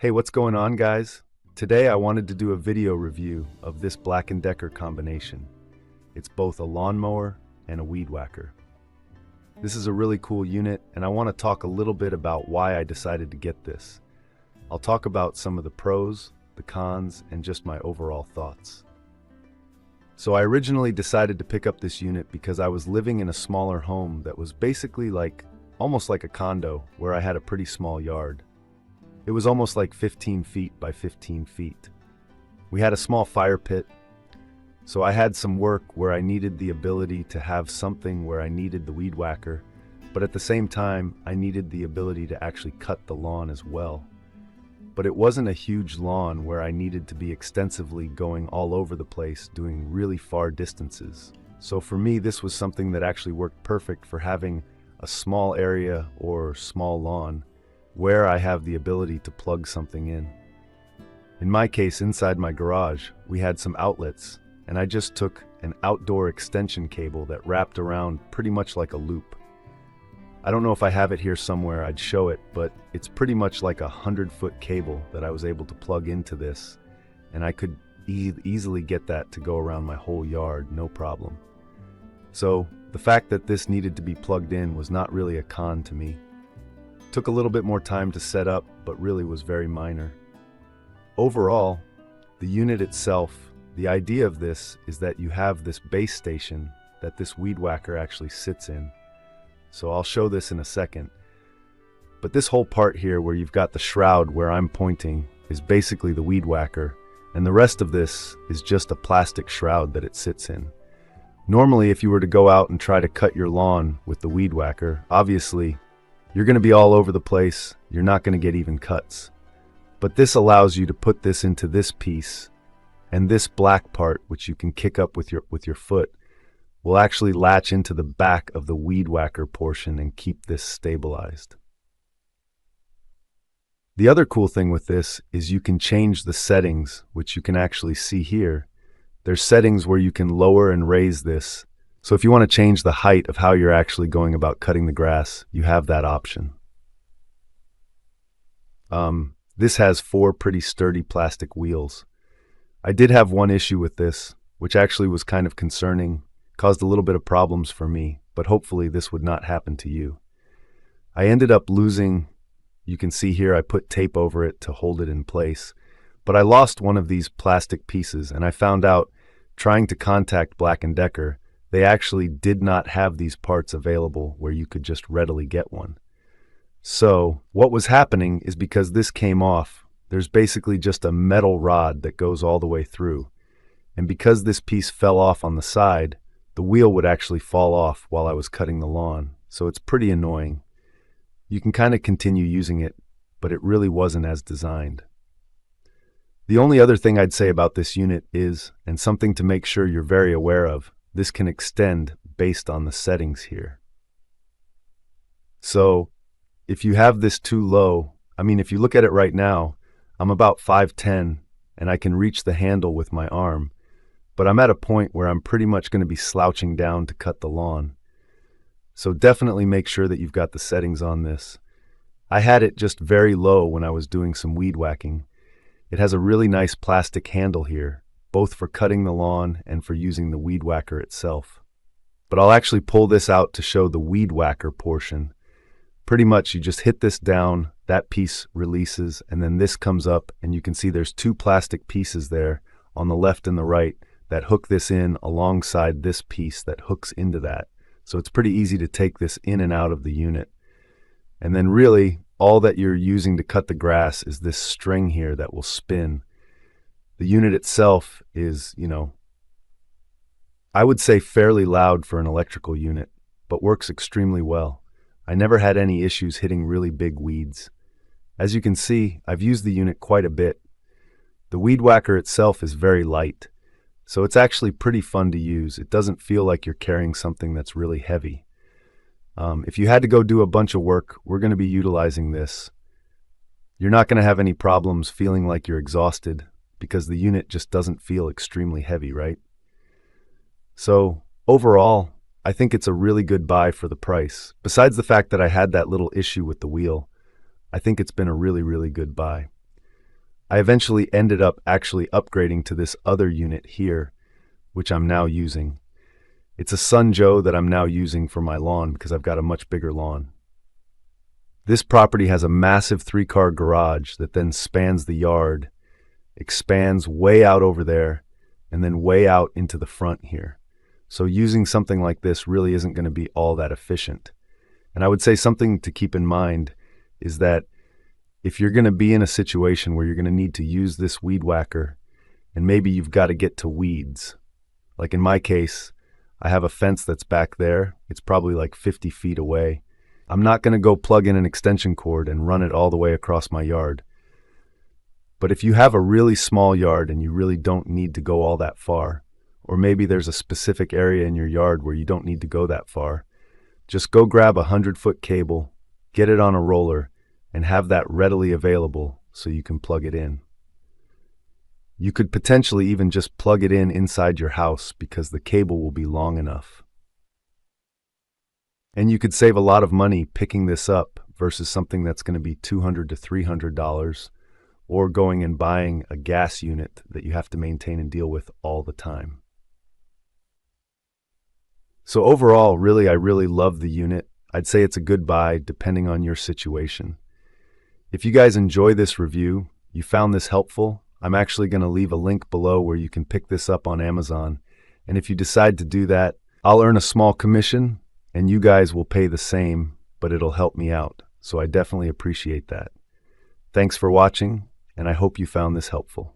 Hey, what's going on, guys? Today I wanted to do a video review of this Black+Decker combination. It's both a lawnmower and a weed whacker. This is a really cool unit, and I want to talk a little bit about why I decided to get this. I'll talk about some of the pros, the cons, and just my overall thoughts. So I originally decided to pick up this unit because I was living in a smaller home that was basically almost like a condo where I had a pretty small yard. It was almost like 15 feet by 15 feet. We had a small fire pit, so I had some work where I needed the ability to have something where I needed the weed whacker, but at the same time, I needed the ability to actually cut the lawn as well. But it wasn't a huge lawn where I needed to be extensively going all over the place, doing really far distances. So for me, this was something that actually worked perfect for having a small area or small lawn where I have the ability to plug something in. In my case, inside my garage, we had some outlets, and I just took an outdoor extension cable that wrapped around pretty much like a loop. I don't know if I have it here somewhere, I'd show it, but it's pretty much like 100-foot cable that I was able to plug into this, and I could easily get that to go around my whole yard, no problem. So the fact that this needed to be plugged in was not really a con to me. Took a little bit more time to set up, but really was very minor. Overall, the unit itself, the idea of this is that you have this base station that this weed whacker actually sits in. So I'll show this in a second. But this whole part here where you've got the shroud where I'm pointing is basically the weed whacker, and the rest of this is just a plastic shroud that it sits in. Normally, if you were to go out and try to cut your lawn with the weed whacker, obviously, you're going to be all over the place, you're not going to get even cuts. But this allows you to put this into this piece, and this black part, which you can kick up with your foot, will actually latch into the back of the weed whacker portion and keep this stabilized. The other cool thing with this is you can change the settings, which you can actually see here. There's settings where you can lower and raise this. So if you want to change the height of how you're actually going about cutting the grass, you have that option. This has 4 pretty sturdy plastic wheels. I did have one issue with this, which actually was kind of concerning, caused a little bit of problems for me, but hopefully this would not happen to you. I ended up losing, you can see here I put tape over it to hold it in place, but I lost one of these plastic pieces, and I found out, trying to contact Black+Decker, they actually did not have these parts available where you could just readily get one. So what was happening is because this came off, there's basically just a metal rod that goes all the way through. And because this piece fell off on the side, the wheel would actually fall off while I was cutting the lawn. So it's pretty annoying. You can kind of continue using it, but it really wasn't as designed. The only other thing I'd say about this unit is, and something to make sure you're very aware of, this can extend based on the settings here. So if you have this too low, if you look at it right now, I'm about 5'10", and I can reach the handle with my arm, but I'm at a point where I'm pretty much going to be slouching down to cut the lawn. So definitely make sure that you've got the settings on this. I had it just very low when I was doing some weed whacking. It has a really nice plastic handle here, both for cutting the lawn and for using the weed whacker itself. But I'll actually pull this out to show the weed whacker portion. Pretty much you just hit this down, that piece releases, and then this comes up, and you can see there's 2 plastic pieces there on the left and the right that hook this in alongside this piece that hooks into that. So it's pretty easy to take this in and out of the unit. And then really, all that you're using to cut the grass is this string here that will spin. The unit itself is, I would say fairly loud for an electrical unit, but works extremely well. I never had any issues hitting really big weeds. As you can see, I've used the unit quite a bit. The weed whacker itself is very light, so it's actually pretty fun to use. It doesn't feel like you're carrying something that's really heavy. If you had to go do a bunch of work, we're going to be utilizing this. You're not going to have any problems feeling like you're exhausted, because the unit just doesn't feel extremely heavy, right? So overall, I think it's a really good buy for the price. Besides the fact that I had that little issue with the wheel, I think it's been a really, really good buy. I eventually ended up actually upgrading to this other unit here, which I'm now using. It's a Sun Joe that I'm now using for my lawn because I've got a much bigger lawn. This property has a massive 3-car garage that then spans the yard, expands way out over there, and then way out into the front here. So using something like this really isn't going to be all that efficient. And I would say something to keep in mind is that if you're going to be in a situation where you're going to need to use this weed whacker, and maybe you've got to get to weeds, like in my case, I have a fence that's back there. It's probably like 50 feet away. I'm not going to go plug in an extension cord and run it all the way across my yard. But if you have a really small yard and you really don't need to go all that far, or maybe there's a specific area in your yard where you don't need to go that far, just go grab a 100-foot cable, get it on a roller, and have that readily available so you can plug it in. You could potentially even just plug it in inside your house because the cable will be long enough. And you could save a lot of money picking this up versus something that's going to be $200 to $300, or going and buying a gas unit that you have to maintain and deal with all the time. So overall, I really love the unit. I'd say it's a good buy depending on your situation. If you guys enjoy this review, you found this helpful, I'm actually going to leave a link below where you can pick this up on Amazon. And if you decide to do that, I'll earn a small commission and you guys will pay the same, but it'll help me out. So I definitely appreciate that. Thanks for watching, and I hope you found this helpful.